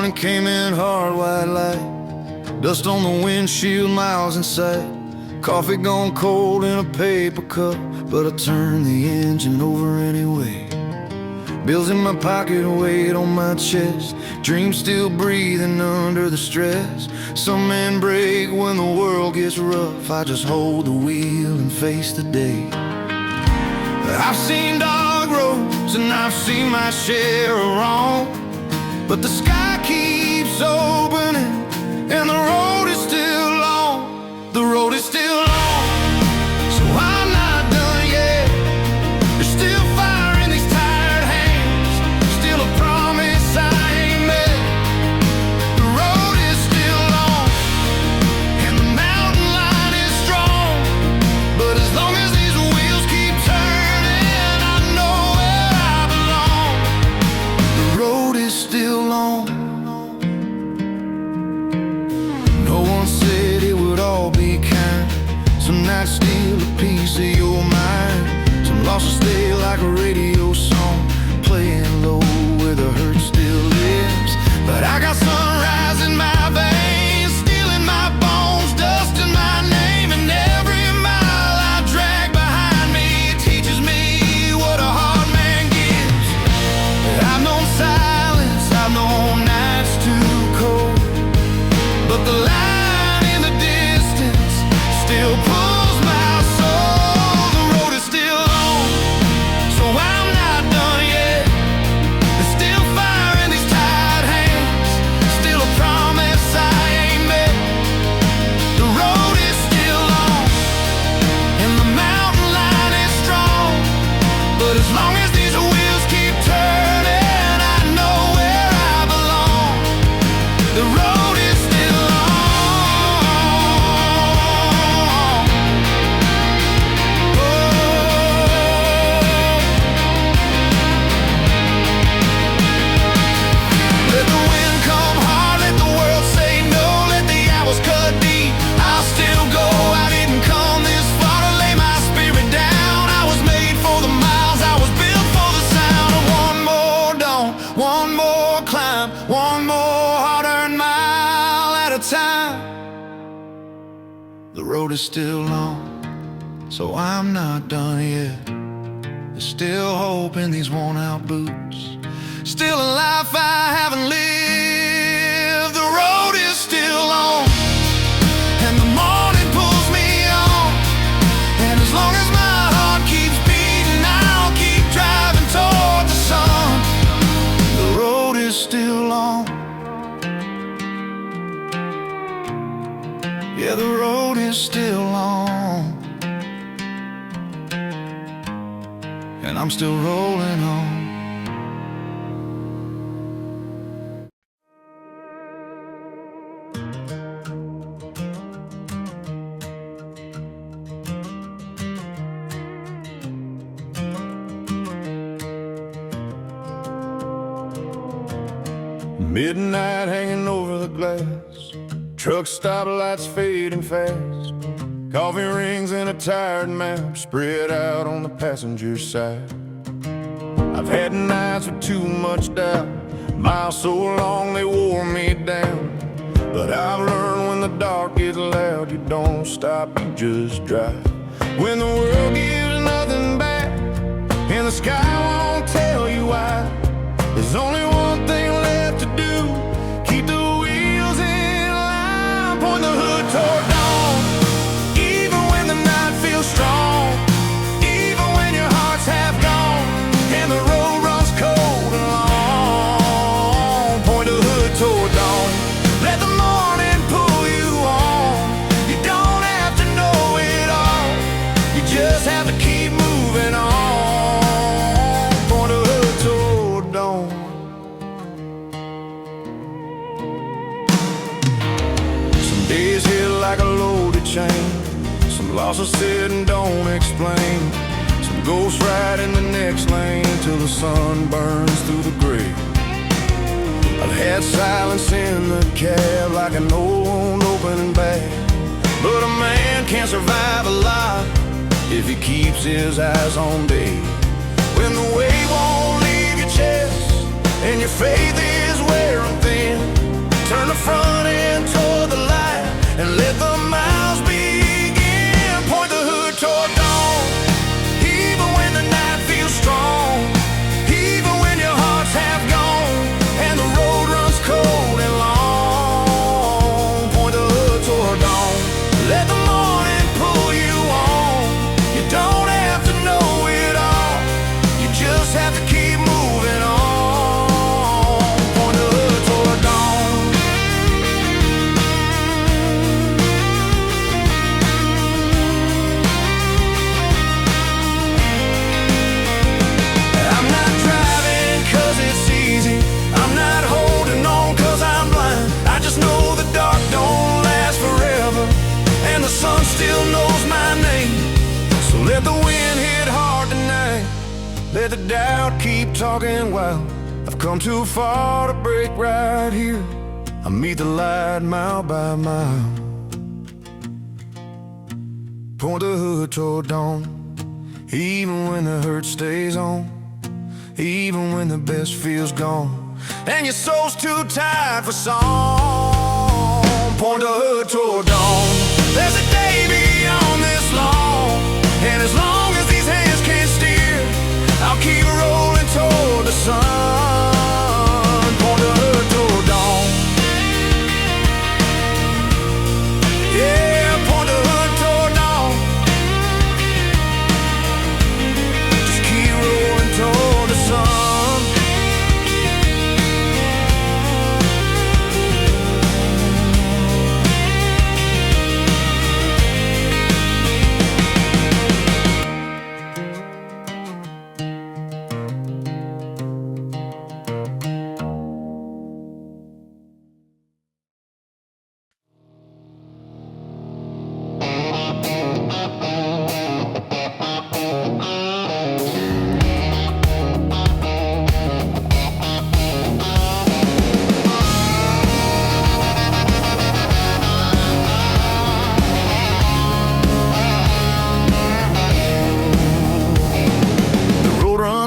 Morning came in hard, white light, dust on the windshield, miles inside. Coffee gone cold in a paper cup, but I turned the engine over anyway. Bills in my pocket, weight on my chest, dreams still breathing under the stress. Some men break when the world gets rough. I just hold the wheel and face the day. I've seen dark roads and I've seen my share of wrong, but the sky keeps opening and the road is still long. The road is still long, so I'm not done yet. There's still fire in these tired hands, still a promise I ain't met. The road is still long and the mountain line is strong, but as long as these wheels keep turning, I know where I belong. The road is still long. No one said it would all be kind. Some nights steal a piece of your mind. Some losses stay like a radio song, playing low where the hurt still lives. But I got sunrise in my veins, steel in my bones, dust in my name. And every mile I drag behind me teaches me what a hard man gives. I've known silence, I've known nights too cold, but the line in the distance still pulls my soul. The road is still long, so I'm not done yet. There's still fire in these tired hands, still a promise I ain't met. The road is still long and the mountain line is strong, but as long as these wheels keep turning, I know where I belong. The road is still long. Let the wind come hard, let the world say no, let the hours cut deep, I'll still go. I didn't come this far to lay my spirit down. I was made for the miles, I was built for the sound of one more dawn, one more climb, one more hard-earned mile at a time. The road is still long, so I'm not done yet. There's still hope in these worn-out boots, still a life I haven't lived. The road is still long and the morning pulls me on, and as long as my heart keeps beating, I'll keep driving toward the sun. The road is still long. Yeah, the road is still long, and I'm still rolling on. Midnight hanging over the glass, truck stop lights fading fast, coffee rings and a tired map spread out on the passenger side. I've had nights with too much doubt, miles so long they wore me down, but I've learned when the dark gets loud, you don't stop, you just drive. When the world gives nothing back and the sky won't tell you why, there's only one thing left to do: keep the wheels in line, point the hood toward dawn. Even when the night feels strong, even when your heart's half gone and the road runs cold and long, point the hood toward dawn. Let the morning pull you on. You don't have to know it all, you just have to keep moving on. Point the hood toward dawn. Some days hit like a loaded chain, some losses sit and don't explain, some ghosts ride in the next lane till the sun burns through the gray. I've had silence in the cab like an old opening bag, but a man can't survive a lot if he keeps his eyes on day. When the weight won't leave your chest and your faith is wearing thin, let the doubt keep talking wild. I've come too far to break right here. I meet the light mile by mile. Point the hood toward dawn, even when the hurt stays on, even when the best feels gone, and your soul's too tired for song. Point the hood toward dawn. There's a day beyond this long, and as long as these hands can't steer, I'll keep rolling toward the sun. Point the hood toward dawn. Yeah, point the hood toward dawn. Just keep rolling toward the sun.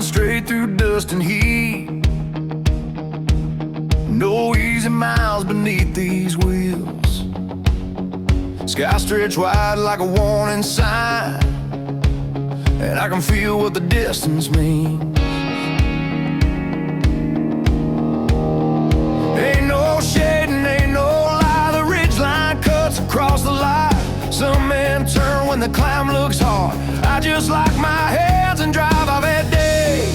Straight through dust and heat, no easy miles beneath these wheels. Sky stretched wide like a warning sign, and I can feel what the distance means. Ain't no shade and ain't no lie, the ridgeline cuts across the line. Some men turn when the climb looks hard. I just lock my hands and drive. I've had days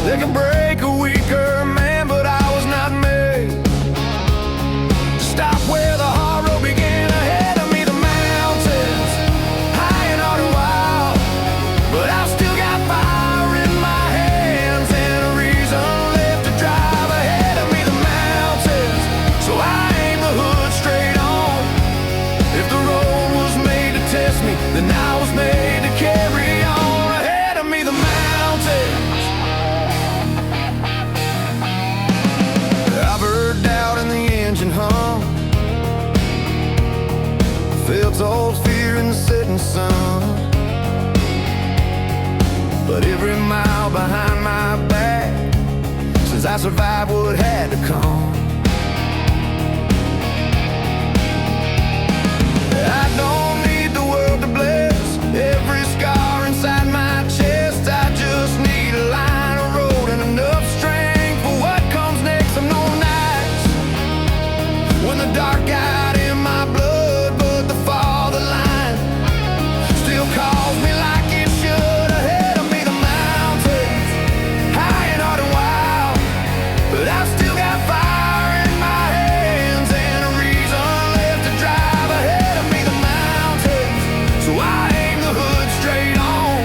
that can break a weaker man, but I was not made to stop where the hard road began. Ahead of me the mountains, high and hard and wild, but I've still got fire in my hands and a reason left to drive. Ahead of me the mountains, so I aim the hood straight on. If the road was made to test me, then I was made to carry on. Ahead of me the mountains, I've heard doubt in the engine hum, felt old fear in the setting sun. But every mile behind my back says I survived what had to come. I don't need the world to bless every scar inside my chest. I just need a line of road and enough strength for what comes next. I'm no nice when the dark got in my blood, but the father line still calls me like it should. Ahead of me the mountains, high and hard and wild, but I've still got fire in my hands and a reason left to drive. Ahead of me the mountains, so I aim the hood straight on.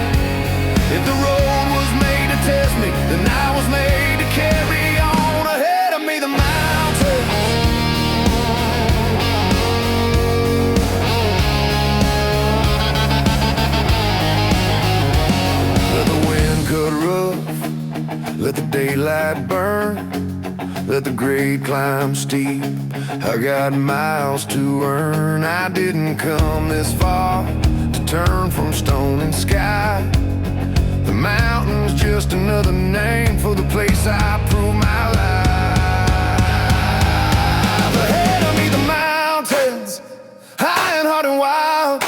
If the road was made to test me, then I was made to carry on. Ahead of me the mountains, let the wind cut rough, let the daylight burn, let the grade climb steep. I got miles to earn. I didn't come this far to turn from stone and sky. The mountain's just another name for the place I prove my life. Ahead of me the mountains, high and hard and wild,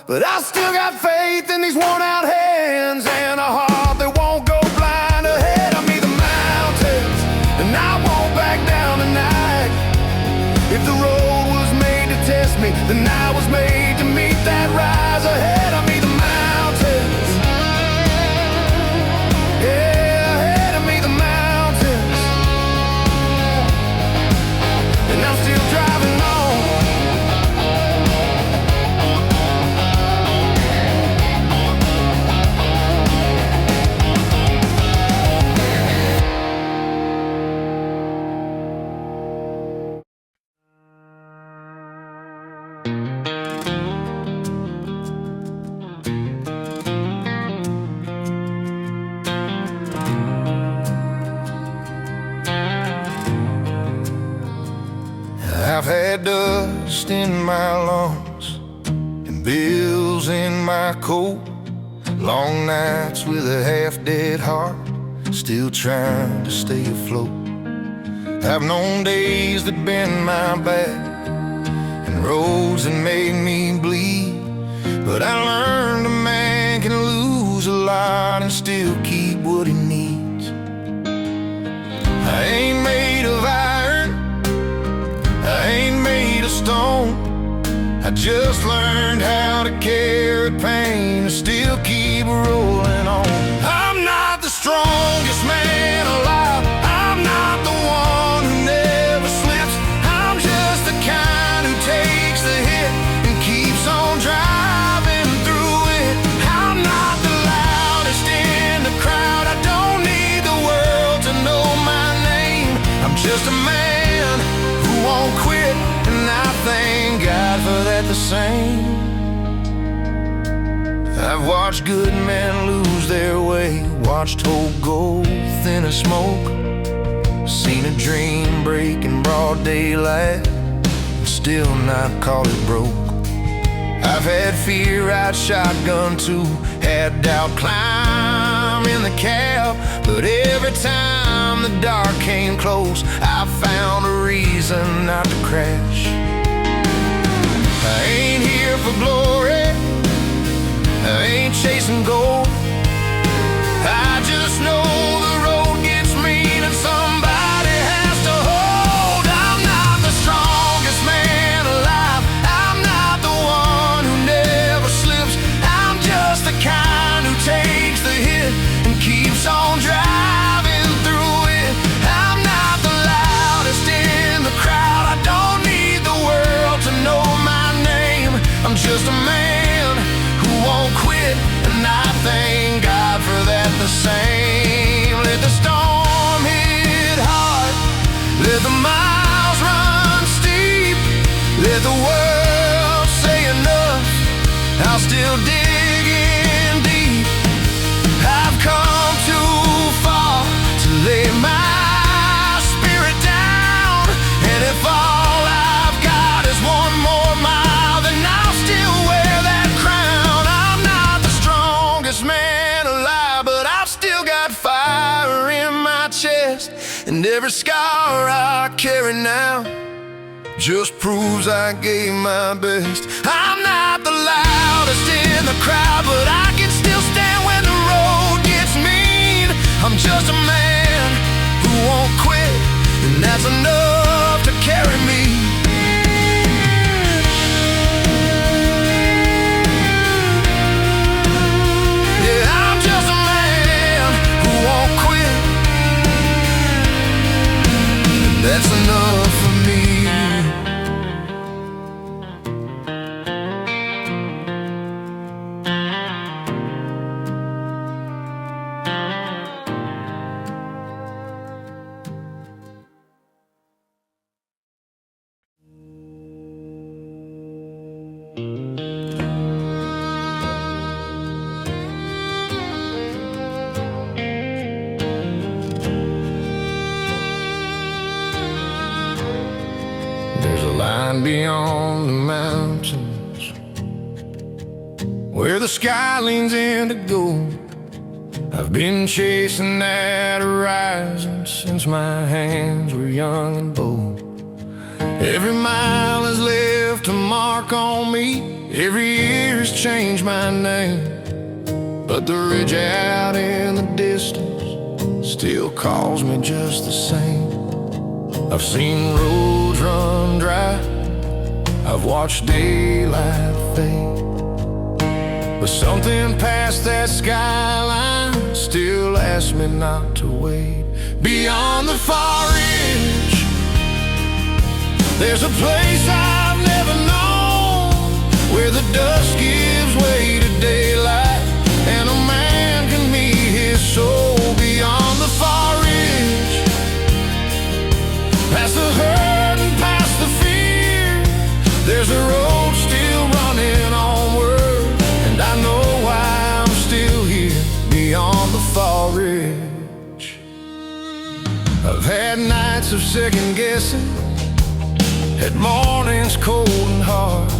but I still got faith in these worn out hands and a heart that won't go blind. Ahead of me the mountains, and I won't back down tonight. If the road was made to test me, then I was made to meet that rise. Ahead of me the mountains, yeah, ahead of me the mountains, and I'm still driving on. I've had dust in my lungs and bills in my coat, long nights with a half-dead heart, still trying to stay afloat. I've known days that bend my back and roads that made me bleed, but I learned a man can lose a lot and still keep what he needs. I ain't made of iron, I ain't made of stone, I just learned how to carry pain and still keep rolling on. I'm not the strongest man alive, I'm not the one who never slips, I'm just the kind who takes the hit and keeps on driving through it. I'm not the loudest in the crowd, I don't need the world to know my name. I'm just a man who won't quit, and I thank God for that the same. I've watched good men lose their way, watched hope go thin as smoke, seen a dream break in broad daylight and still not call it broke. I've had fear ride shotgun too, had doubt climb in the cab, but every time the dark came close, I found a reason not to crash. I ain't here for glory, I ain't chasing gold, I just know the road gets mean and somebody has to hold. I'm not the strongest man alive, I'm not the one who never slips, I'm just the kind who takes the hit and keeps on driving through it. I'm not the loudest in the crowd, I don't need the world to know my name. I'm just a man who won't quit, and I thank God for that the same. Let the storm hit hard, let the miles run steep, let the world say enough, I'll still dig in deep. I've come too far to lay my spirit down, and if all I've got is one more mile, then I'll still wear that crown. I'm not the strongest man alive, but I've still got fire in my chest, and every scar I carry now just proves I gave my best. I'm not the loudest in the crowd, but I can still stand when the road gets mean. I'm just a man who won't quit, and that's enough to carry me. Yeah, I'm just a man who won't quit, and that's enough for me. There's a line beyond the mountains where the sky leans into gold. I've been chasing that horizon since my hands were young and bold. Every mile has left a mark on me, every year has changed my name, but the ridge out in the distance still calls me just the same. I've seen roads run dry, I've watched daylight fade, but something past that skyline still asks me not to wait. Beyond the far ridge, there's a place I've never known, where the dusk gives way to daylight, and a man can meet his soul. Beyond the far ridge, past the hurt and past the fear, there's a road still running onward, and I know why I'm still here. Beyond the far ridge, I've had nights of second guessing, At mornings cold and hard,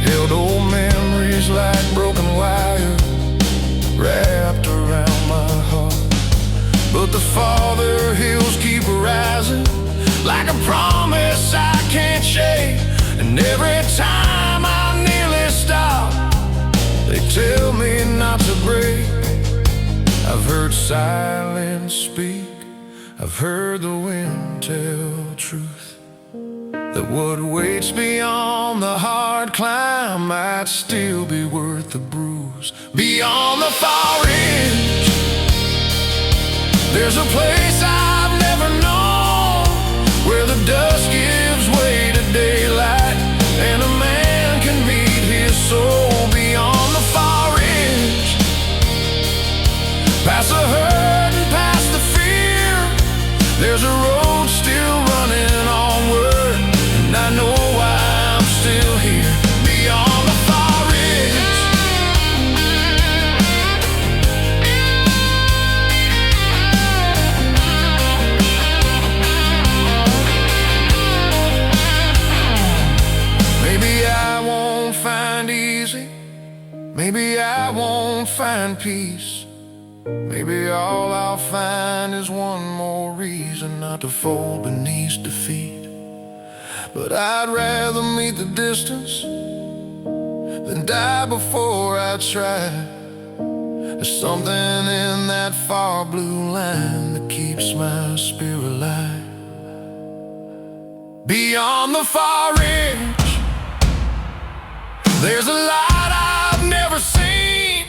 held old memories like broken wire wrapped around my heart. But the farther hills keep rising, like a promise I can't shake. And every time I nearly stop, they tell me not to break. I've heard silence speak, I've heard the wind tell truth, that what waits beyond the hard climb might still be worth the bruise. Beyond the far ridge, there's a place I've never known, where the dusk gives way to daylight, and a man can meet his soul. Beyond the far ridge, past the hurt and past the fear, there's a road still running onward, and I know why I'm still here. Beyond the far ridge, maybe I won't find easy, maybe I won't find peace, maybe all I'll find is one more reason not to fold beneath defeat. But I'd rather meet the distance than die before I try. There's something in that far blue line that keeps my spirit alive. Beyond the far ridge, there's a light I've never seen,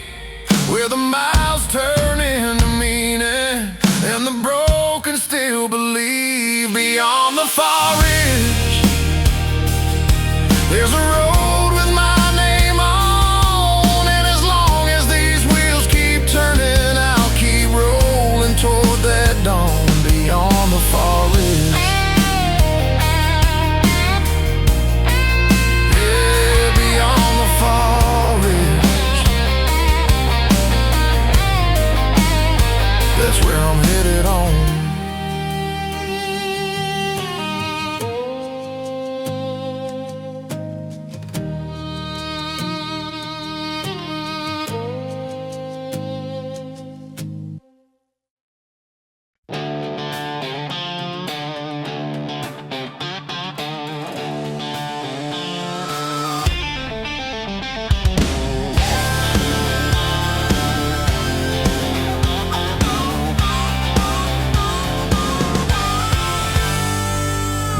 where the miles turn into meaning, and the broken still believe. Beyond the far ridge, there's a road with my name on, and as long as these wheels keep turning, I'll keep rolling toward that dawn. Beyond the far ridge, yeah, beyond the far ridge, that's where I'm headed on.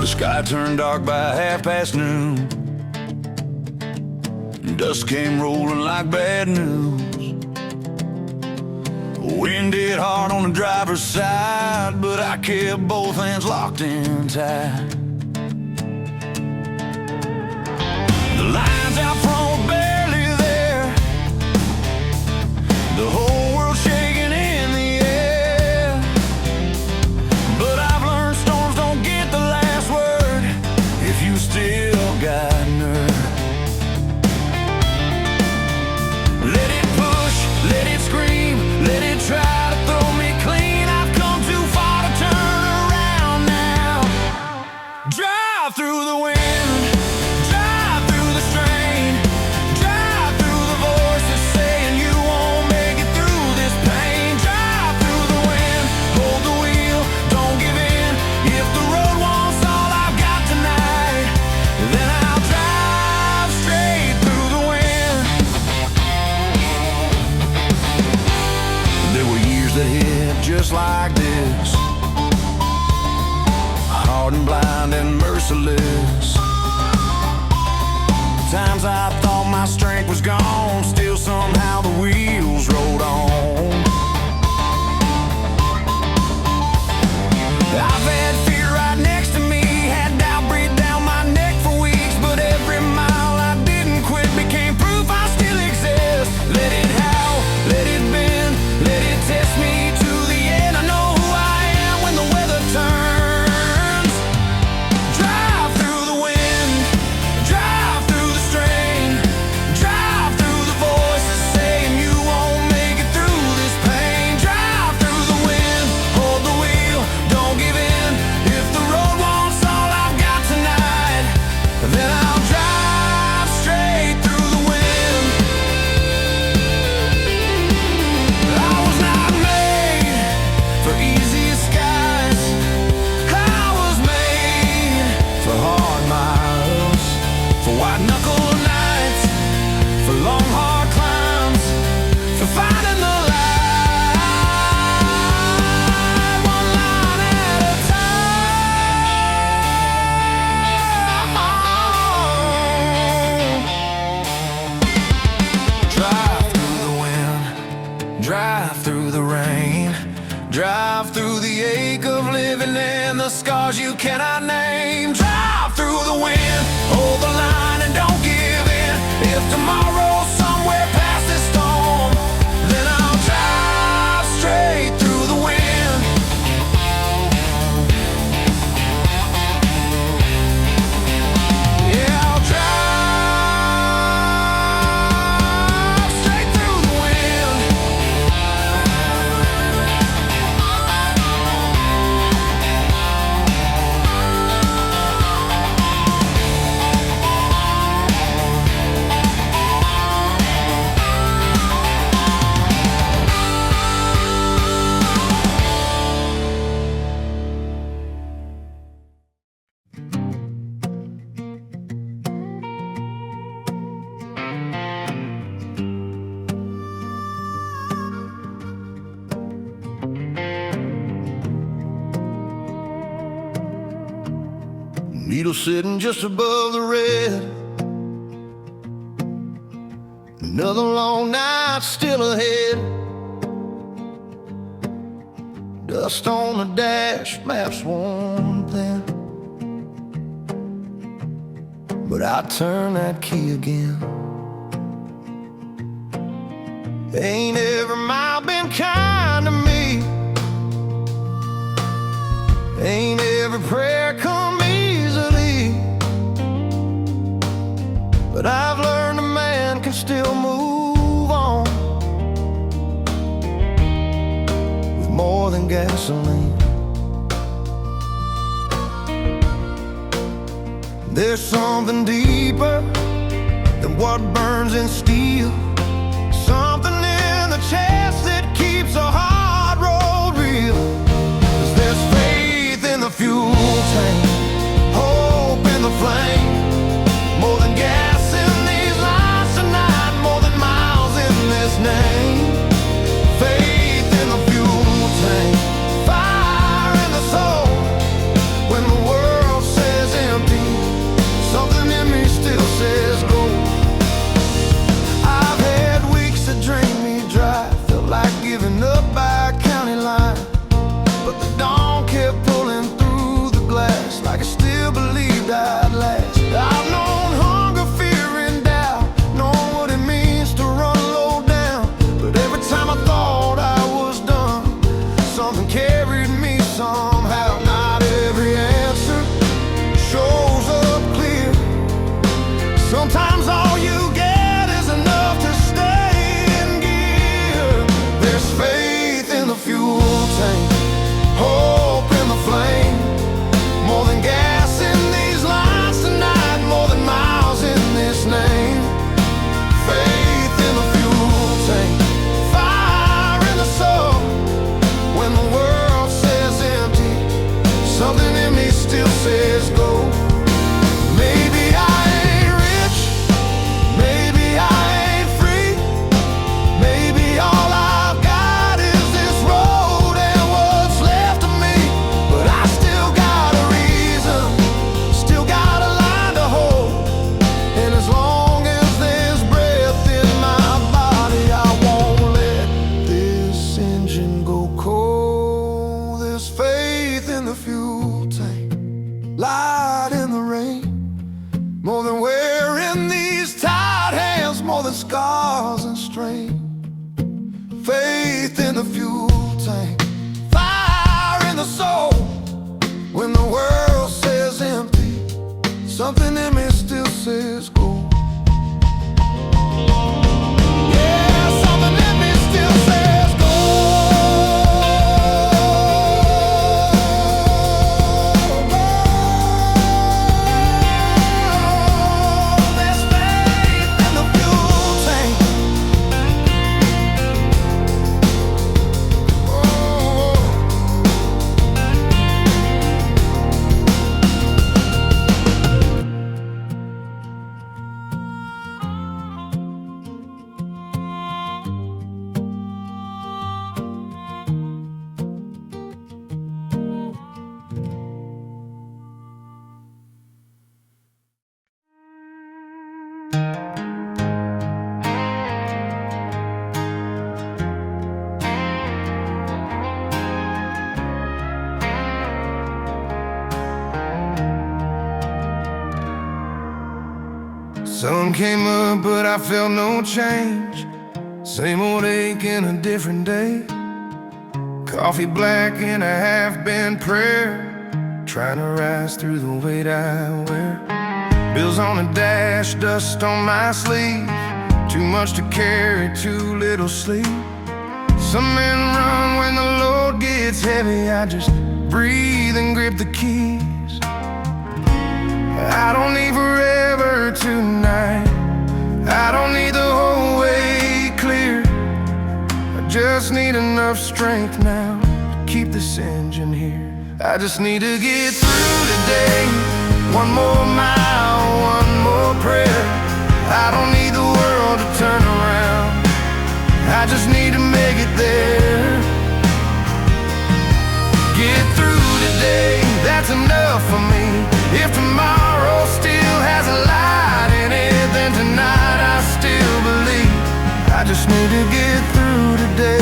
The sky turned dark by noon. Dust came rolling like bad news. Wind hit hard on the driver's side, but I kept both hands locked in tight. The lines out front were barely there, the whole world shaking in the air. But I've learned storms don't get the last word if you still got nerve. Let it push, let it scream, let it try to throw me clean. I've come too far to turn around now. Drive through the wind, drive through the strain, drive through the voices saying you won't make it through this pain. Drive through the wind, hold the wheel, don't give in. If the road wants all I've got tonight, then I'll drive straight through the wind. There were years that hit just like this, hard and blind and merciless. Times I thought my strength was gone, still somehow the wheels rolled on. I've had fear right next to me, had doubt breathe down my neck for weeks, but every mile I didn't quit became proof I still exist. Let it howl, let it bend, let it test me to the end. I know who I am when the weather turns. Drive needle sitting just above the red. Another long night still ahead. Dust on the dash, maps worn thin. But I turn that key again. Ain't every mile been kind to me. Ain't every prayer come easily. But I've learned a man can still move on with more than gasoline. There's something deeper than what burns in steel. Something in the chest that keeps a hard road real. 'Cause there's faith in the fuel tank, hope in the flame. More than gas in these lives tonight, more than miles in this name. Faith in the fuel tank, fire in the soul. When the world says empty, something in me still says go. I've had weeks that drain me dry, felt like giving up by a county line. But the dawn kept pulling through the glass, like I still believed I'd last. I've known hunger, fear, and doubt, known what it means to run low down. But every time I thought I was done, something carried me somehow. Not every answer shows up clear. Sometimes all you get is enough to stay in gear. There's faith in the fuel tank, hope in the flame. More than gas in these lines tonight, more than miles in this name. Faith in the fuel tank, fire in the soul. When the world says empty, something in me still says go. Maybe I ain't rich, maybe I ain't free. Maybe all I've got is this road and what's left of me. But I still got a reason, still got a line to hold. And as long as there's breath in my body, I won't let this engine go cold. There's faith in the fuel tank, light in the rain. More than wearing these tired hands, more than scars and strain. Faith in the fuel tank, fire in the soul. When the world says empty, something in me still says go. Yeah, something in me still says go. There's faith in the fuel tank. Oh. Sun came up, but I felt no change. Same old ache in a different day. Coffee black and a half-bent prayer, trying to rise through the weight I wear. Bills on the dash, dust on my sleeve. Too much to carry, too little sleep. Some men run when the load gets heavy. I just breathe and grip the keys. I don't need forever tonight. I don't need the whole way clear. I just need enough strength now to keep this engine here. I just need to get through today. One more mile, one more prayer. I don't need the world to turn around. I just need to make it there. Get through today, that's enough for me. If tomorrow just need to get through today.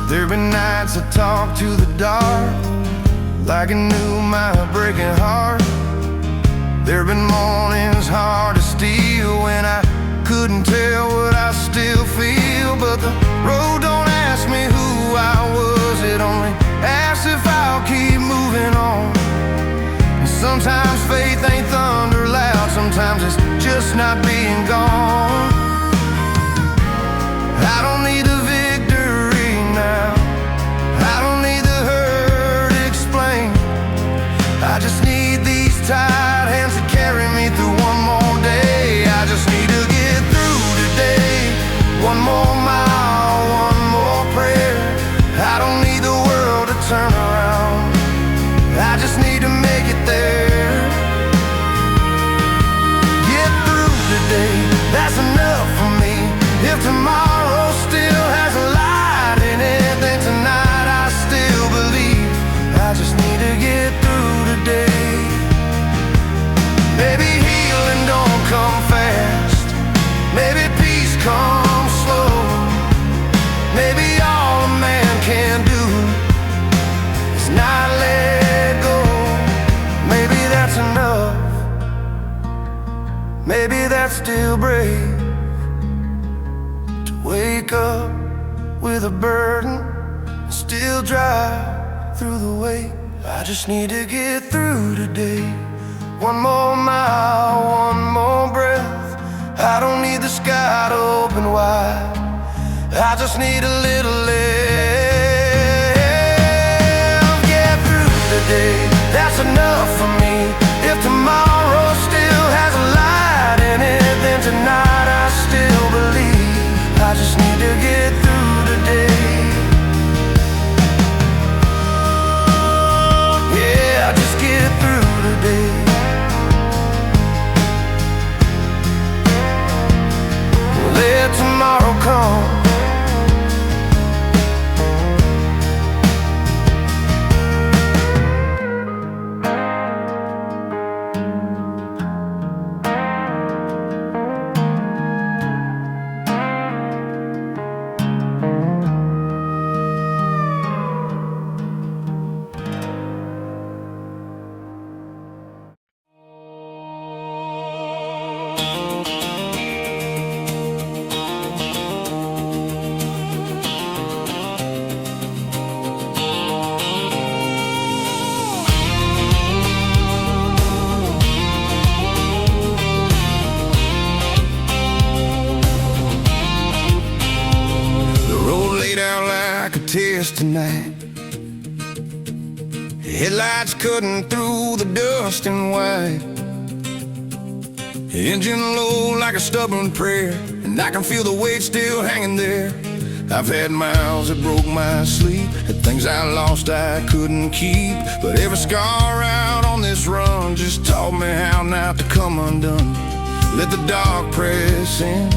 There've been nights I talk to the dark like it knew my breaking heart. There've been mornings hard to steal when I couldn't tell what I still feel. But the road don't ask me who I was, it only asks if I'll keep moving on. And sometimes faith ain't thunder loud, sometimes it's just not being gone. I don't need a victory now, I don't need the hurt explained. I just need these tight hands to carry me through one more day. I just need to get through today. One more mile, one more prayer. I don't need the world to turn around, I just need to make it there. Get through today, that's enough for me. If tomorrow still has a light in it, then tonight I still believe. I just need to get through today. Maybe healing don't come fast, maybe peace comes slow. Maybe all a man can do is not let go. Maybe that's enough, maybe that's still brave. To wake up with a burden and still drive through the weight. I just need to get through today. One more mile, one more breath. I don't need the sky to open wide, I just need a little lift. Get through today, that's enough for me. If tomorrow still has a light in it, then tonight I still believe. I just need to get through today. Yeah, just get through today. Let tomorrow come. Tonight, headlights cutting through the dust and white, engine low like a stubborn prayer, and I can feel the weight still hanging there. I've had miles that broke my sleep, had things I lost I couldn't keep, but every scar out on this run just taught me how not to come undone. Let the dark press in,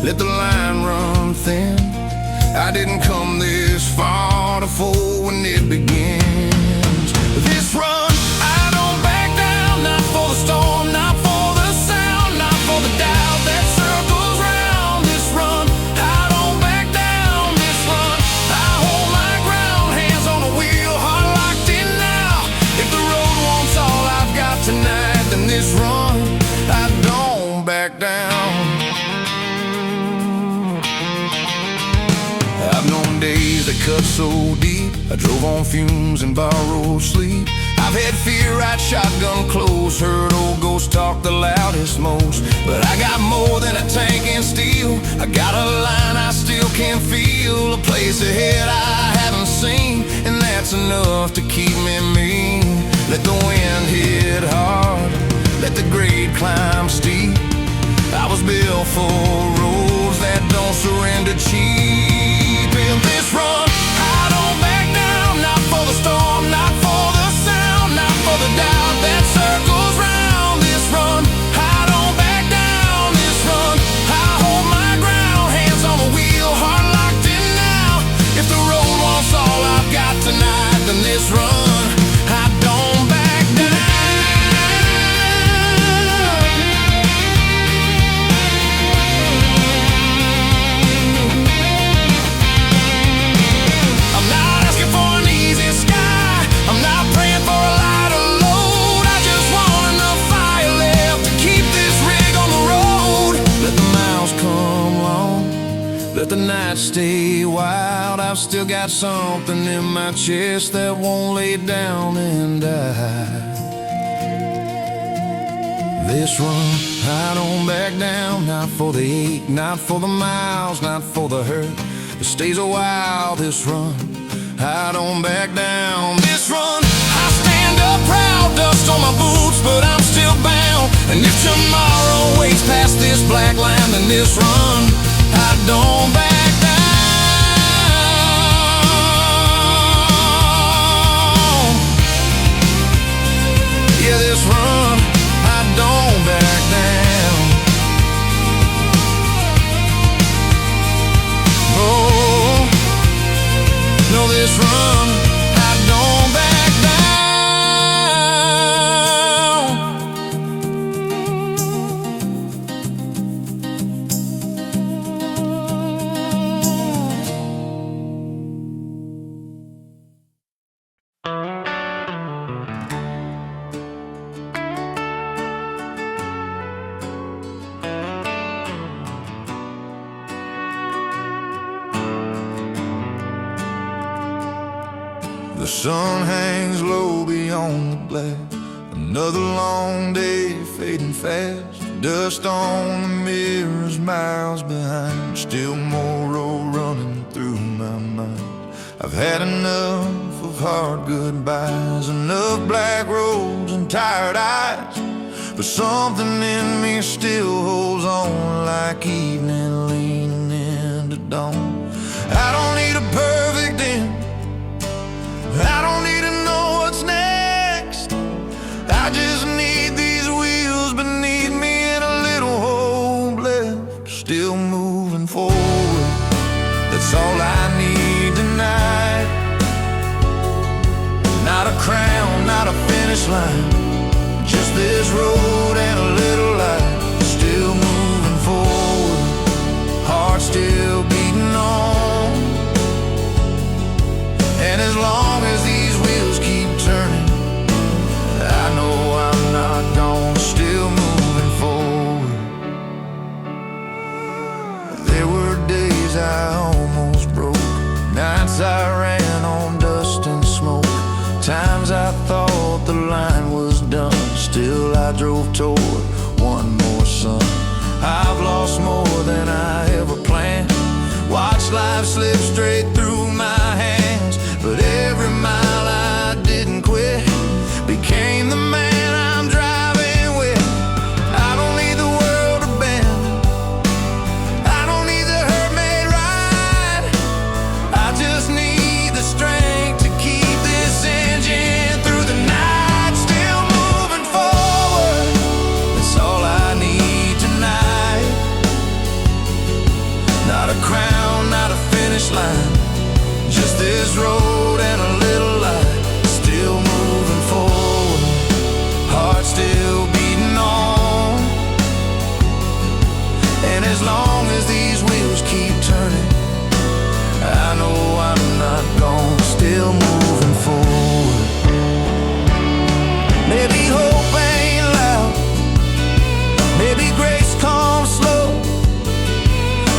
let the line run thin. I didn't come this far to fall when it begins. This run, I don't back down, not for the storm, not for the sound, not for the doubt that circles round. This run, I don't back down. This run, I hold my ground, hands on the wheel, heart locked in now. If the road wants all I've got tonight, then this run, I don't back down. I've known days that cut so deep, I drove on fumes and borrowed sleep. I've had fear ride shotgun close, heard old ghosts talk the loudest most. But I got more than a tank and steel, I got a line I still can feel, a place ahead I haven't seen, and that's enough to keep me mean. Let the wind hit hard, let the grade climb steep. I was built for roads that don't surrender cheap. In this run, I don't back down, not for the storm, not for the sound, not for the doubt that circles round. This run, I don't back down. This run, I hold my ground, hands on the wheel, heart locked in now. If the road wants all I've got tonight, then this run, I don't I've still got something in my chest that won't lay down and die. This run, I don't back down, not for the ache, not for the miles, not for the hurt. It stays a while, this run, I don't back down. This run, I stand up proud, dust on my boots, but I'm still bound. And if tomorrow waits past this black line, then this run, I don't back down. Yeah, this run, I don't back down. Oh, no, this run, I don't back down. The sun hangs low beyond the black. Another long day fading fast. Dust on the mirrors, miles behind. Still more road running through my mind. I've had enough of hard goodbyes, enough black roads and tired eyes. But something in me still holds on, like evening leaning into dawn. I don't need a perfect end, I don't need to know what's next. I just need these wheels beneath me and a little hope left. Still moving forward, that's all I need tonight. Not a crown, not a finish line, just this road and a little light. Still moving forward, heart still beating on. And as long as these wheels keep turning, I know I'm not gone, still moving forward. There were days I almost broke, nights I ran on dust and smoke, times I thought the line was done. Still I drove toward one more sun. I've lost more than I ever planned, watched life slip straight through my hands. But every mile I didn't quit became the man I'm driving with. I don't need the world to bend, I don't need the hurt made right. I just need the strength to keep this engine through the night. Still moving forward, that's all I need tonight. Not a crown, not a finish line, just this road and a little light. Still moving forward, heart still beating on. And as long as these wheels keep turning, I know I'm not gone, still moving forward. Maybe hope ain't loud, maybe grace comes slow,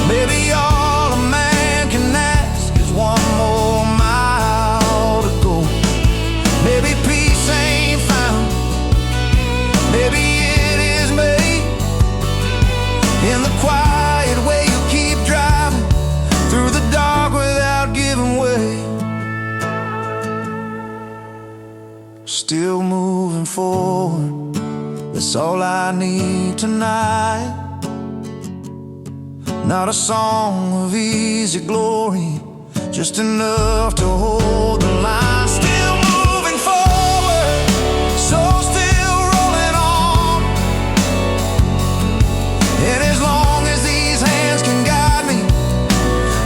maybe all a man can ask is one more mile to go. Maybe peace ain't found, maybe it is made in the quiet way you keep driving through the dark without giving way. Still moving forward, that's all I need tonight. Not a song of easy glory, just enough to hold the line. Still moving forward, so still rolling on. And as long as these hands can guide me,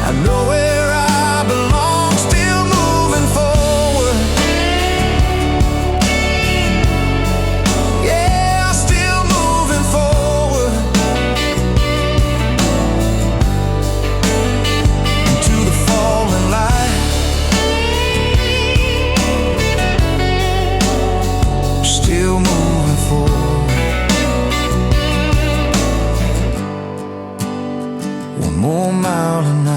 I know where I belong. Still moving forward, yeah, still moving forward. To the falling light, still moving forward. One more mile and